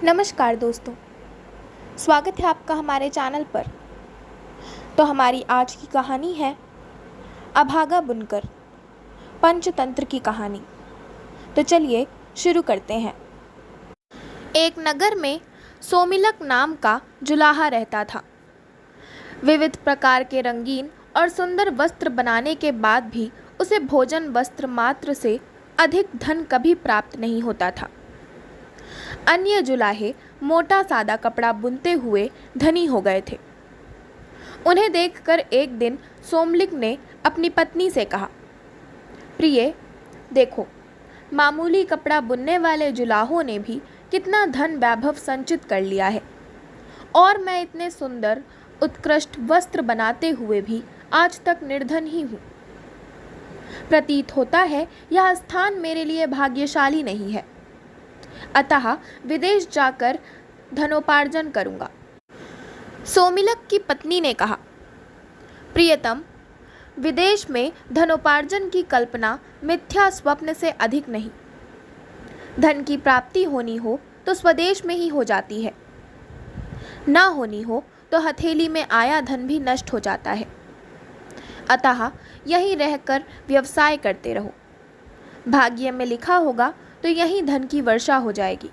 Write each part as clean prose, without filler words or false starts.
नमस्कार दोस्तों, स्वागत है आपका हमारे चैनल पर। तो हमारी आज की कहानी है अभागा बुनकर, पंचतंत्र की कहानी। तो चलिए शुरू करते हैं। एक नगर में सोमिलक नाम का जुलाहा रहता था। विविध प्रकार के रंगीन और सुंदर वस्त्र बनाने के बाद भी उसे भोजन वस्त्र मात्र से अधिक धन कभी प्राप्त नहीं होता था। अन्य जुलाहे मोटा सादा कपड़ा बुनते हुए धनी हो गए थे। उन्हें देखकर एक दिन सोमलिक ने अपनी पत्नी से कहा, प्रिय, देखो, मामूली कपड़ा बुनने वाले जुलाहों ने भी कितना धन वैभव संचित कर लिया है, और मैं इतने सुंदर उत्कृष्ट वस्त्र बनाते हुए भी आज तक निर्धन ही हूँ। प्रतीत होता है यह स्थान मेरे लिए भाग्यशाली नहीं है, अतः विदेश जाकर धनोपार्जन करूंगा। सोमिलक की पत्नी ने कहा, प्रियतम, विदेश में धनोपार्जन की कल्पना मिथ्या स्वप्न से अधिक नहीं। धन की प्राप्ति होनी हो तो स्वदेश में ही हो जाती है, ना होनी हो तो हथेली में आया धन भी नष्ट हो जाता है। अतः यहीं रहकर व्यवसाय करते रहो। भाग्य में लिखा होगा तो यहीं धन की वर्षा हो जाएगी।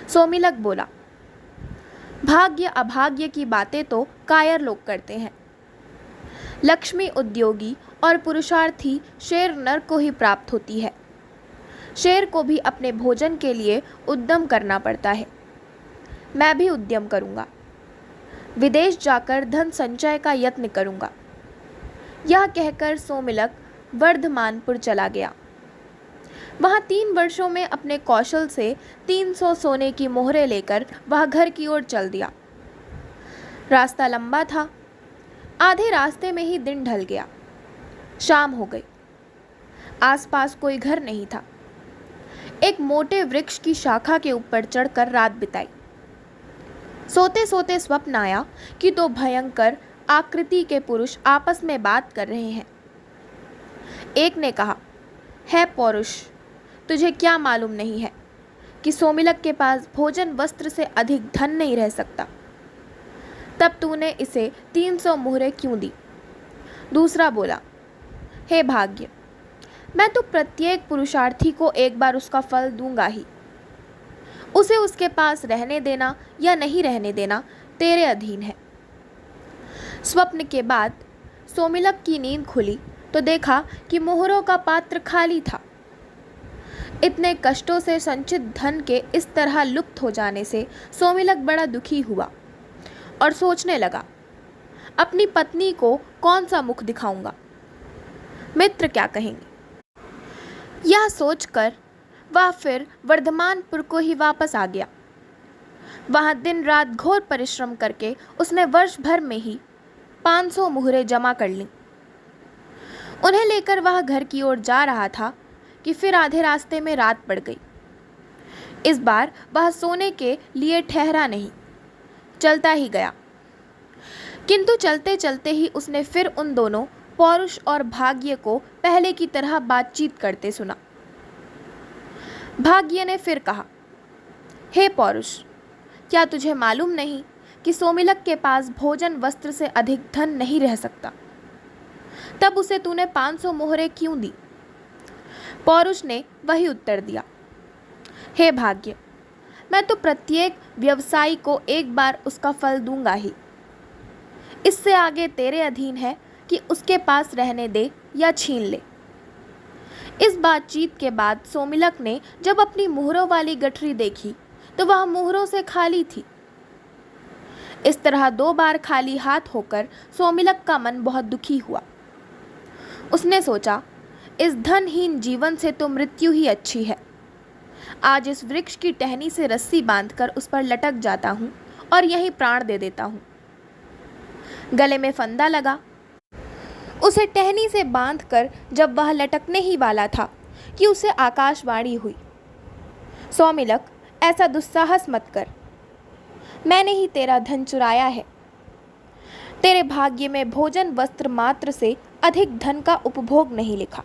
सोमिलक बोला, भाग्य अभाग्य की बातें तो कायर लोग करते हैं। लक्ष्मी उद्योगी और पुरुषार्थी शेर नर को ही प्राप्त होती है। शेर को भी अपने भोजन के लिए उद्यम करना पड़ता है। मैं भी उद्यम करूंगा, विदेश जाकर धन संचय का यत्न करूंगा। यह कहकर सोमिलक वर्धमानपुर चला गया। वहाँ 3 वर्षों में अपने कौशल से 300 सोने की मोहरें लेकर वह घर की ओर चल दिया। रास्ता लंबा था। आधे रास्ते में ही दिन ढल गया। शाम हो गई। आसपास कोई घर नहीं था। एक मोटे वृक्ष की शाखा के ऊपर चढ़कर रात बिताई। सोते सोते स्वप्न आया कि 2 भयंकर आकृति के पुरुष आपस में बात कर रहे हैं। एक ने कहा, है पौरुष, तुझे क्या मालूम नहीं है कि सोमिलक के पास भोजन वस्त्र से अधिक धन नहीं रह सकता, तब तूने इसे 300 मोहरें क्यों दी? दूसरा बोला, हे भाग्य, मैं तो प्रत्येक पुरुषार्थी को एक बार उसका फल दूंगा ही। उसे उसके पास रहने देना या नहीं रहने देना तेरे अधीन है। स्वप्न के बाद सोमिलक की नींद खुली तो देखा कि मोहरों का पात्र खाली था। इतने कष्टों से संचित धन के इस तरह लुप्त हो जाने से सोमिलक बड़ा दुखी हुआ और सोचने लगा, अपनी पत्नी को कौन सा मुख दिखाऊंगा, मित्र क्या कहेंगे। यह सोचकर वह फिर वर्धमानपुर को ही वापस आ गया। वहां दिन रात घोर परिश्रम करके उसने वर्ष भर में ही 500 मोहरें जमा कर लीं। उन्हें लेकर वह घर की ओर जा रहा था कि फिर आधे रास्ते में रात पड़ गई। इस बार वह सोने के लिए ठहरा नहीं, चलता ही गया। किंतु चलते चलते ही उसने फिर उन दोनों पौरुष और भाग्य को पहले की तरह बातचीत करते सुना। भाग्य ने फिर कहा, हे पौरुष, क्या तुझे मालूम नहीं कि सोमिलक के पास भोजन वस्त्र से अधिक धन नहीं रह सकता, तब उसे तूने 500 मोहरें क्यों दी? पौरुष ने वही उत्तर दिया, हे भाग्य, मैं तो प्रत्येक व्यवसायी को एक बार उसका फल दूंगा ही। इससे आगे तेरे अधीन है कि उसके पास रहने दे या छीन ले। इस बातचीत के बाद सोमिलक ने जब अपनी मोहरों वाली गठरी देखी तो वह मोहरों से खाली थी। इस तरह 2 बार खाली हाथ होकर सोमिलक का मन बहुत दुखी हुआ। उसने सोचा, इस धनहीन जीवन से तो मृत्यु ही अच्छी है। आज इस वृक्ष की टहनी से रस्सी बांधकर उस पर लटक जाता हूँ और यहीं प्राण दे देता हूँ। गले में फंदा लगा। उसे टहनी से बांधकर जब वह लटकने ही वाला था कि उसे आकाशवाणी हुई, सोमिलक, ऐसा दुस्साहस मत कर। मैंने ही तेरा धन चुराया है। तेरे भाग्य में भोजन वस्त्र मात्र से अधिक धन का उपभोग नहीं लिखा।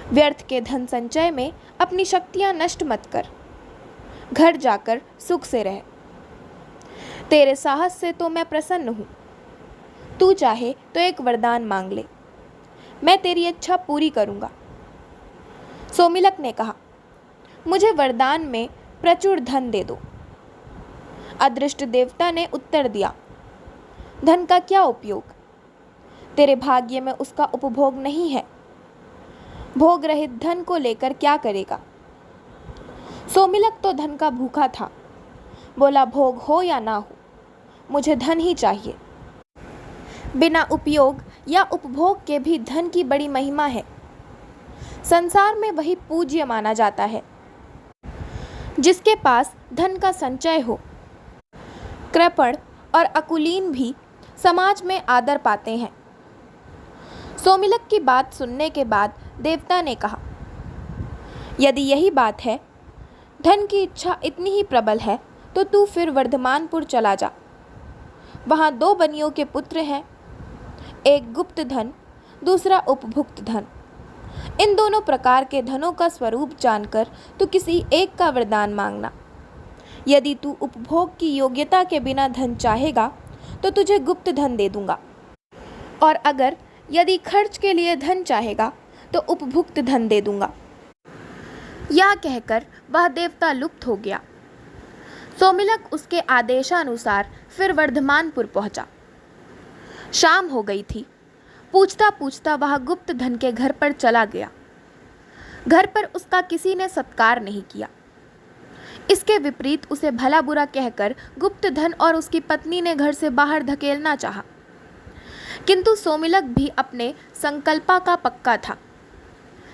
व्यर्थ के धन संचय में अपनी शक्तियां नष्ट मत कर। घर जाकर सुख से रह। तेरे साहस से तो मैं प्रसन्न हूँ। तू चाहे तो एक वरदान मांग ले, मैं तेरी इच्छा पूरी करूँगा। सोमिलक ने कहा, मुझे वरदान में प्रचुर धन दे दो। अदृष्ट देवता ने उत्तर दिया, धन का क्या उपयोग, तेरे भाग्य में उसका उपभोग नहीं है। भोग रहित धन को लेकर क्या करेगा। सोमिलक तो धन का भूखा था, बोला, भोग हो या ना हो, मुझे धन ही चाहिए। बिना उपयोग या उपभोग के भी धन की बड़ी महिमा है। संसार में वही पूज्य माना जाता है जिसके पास धन का संचय हो। कृपण और अकुलीन भी समाज में आदर पाते हैं। सोमिलक की बात सुनने के बाद देवता ने कहा, यदि यही बात है, धन की इच्छा इतनी ही प्रबल है, तो तू फिर वर्धमानपुर चला जा। वहाँ 2 बनियों के पुत्र हैं, एक गुप्त धन, दूसरा उपभुक्त धन। इन दोनों प्रकार के धनों का स्वरूप जानकर तू किसी एक का वरदान मांगना। यदि तू उपभोग की योग्यता के बिना धन चाहेगा तो तुझे गुप्त धन दे दूंगा, और अगर यदि खर्च के लिए धन चाहेगा तो उपभुक्त धन दे दूंगा। यह कहकर वह देवता लुप्त हो गया। सोमिलक उसके आदेशानुसार फिर वर्धमानपुर पहुंचा। शाम हो गई थी। पूछता पूछता वह गुप्त धन के घर पर चला गया। घर पर उसका किसी ने सत्कार नहीं किया। इसके विपरीत उसे भला बुरा कहकर गुप्त धन और उसकी पत्नी ने घर से बाहर धकेलना चाहा, किंतु सोमिलक भी अपने संकल्पा का पक्का था।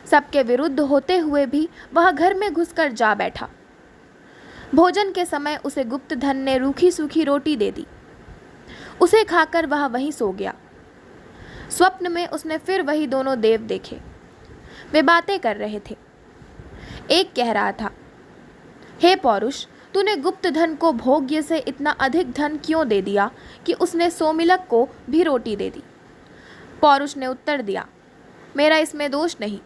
सबके विरुद्ध होते हुए भी वह घर में घुसकर जा बैठा। भोजन के समय उसे गुप्त धन ने रूखी सूखी रोटी दे दी। उसे खाकर वह वहीं सो गया। स्वप्न में उसने फिर वही दोनों देव देखे। वे बातें कर रहे थे। एक कह रहा था, हे पौरुष, तूने गुप्त धन को भोग्य से इतना अधिक धन क्यों दे दिया कि उसने सोमिलक को भी रोटी दे दी। पौरुष ने उत्तर दिया, मेरा इसमें दोष नहीं।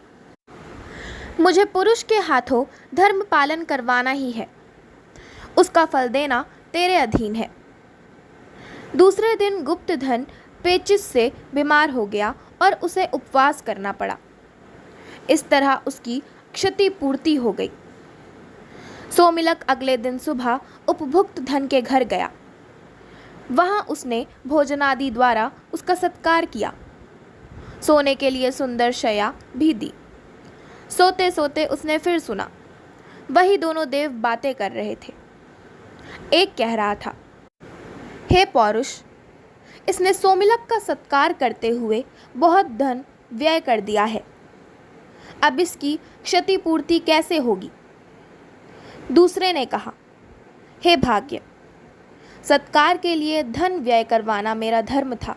मुझे पुरुष के हाथों धर्म पालन करवाना ही है, उसका फल देना तेरे अधीन है। दूसरे दिन गुप्त धन पेचिश से बीमार हो गया और उसे उपवास करना पड़ा। इस तरह उसकी क्षतिपूर्ति हो गई। सोमिलक अगले दिन सुबह उपभुक्त धन के घर गया। वहां उसने भोजनादि द्वारा उसका सत्कार किया। सोने के लिए सुंदर शया भी दी। सोते सोते उसने फिर सुना, वही दोनों देव बातें कर रहे थे। एक कह रहा था, हे पौरुष, इसने सोमिलक का सत्कार करते हुए बहुत धन व्यय कर दिया है, अब इसकी क्षतिपूर्ति कैसे होगी। दूसरे ने कहा, हे भाग्य, सत्कार के लिए धन व्यय करवाना मेरा धर्म था,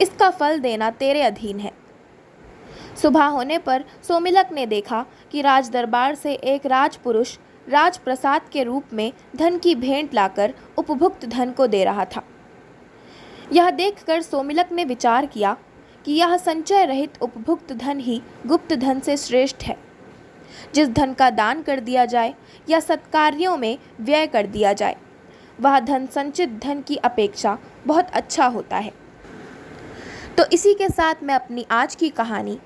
इसका फल देना तेरे अधीन है। सुबह होने पर सोमिलक ने देखा कि राज दरबार से एक राजपुरुष राजप्रसाद के रूप में धन की भेंट लाकर उपभुक्त धन को दे रहा था। यह देखकर सोमिलक ने विचार किया कि यह संचय रहित उपभुक्त धन ही गुप्त धन से श्रेष्ठ है। जिस धन का दान कर दिया जाए या सत्कार्यों में व्यय कर दिया जाए, वह धन संचित धन की अपेक्षा बहुत अच्छा होता है। तो इसी के साथ मैं अपनी आज की कहानी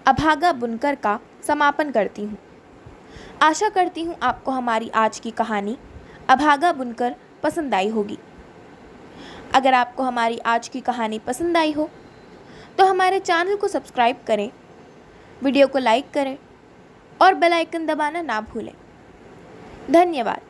अभागा बुनकर का समापन करती हूँ। आशा करती हूँ आपको हमारी आज की कहानी अभागा बुनकर पसंद आई होगी। अगर आपको हमारी आज की कहानी पसंद आई हो तो हमारे चैनल को सब्सक्राइब करें, वीडियो को लाइक करें और बेल आइकन दबाना ना भूलें। धन्यवाद।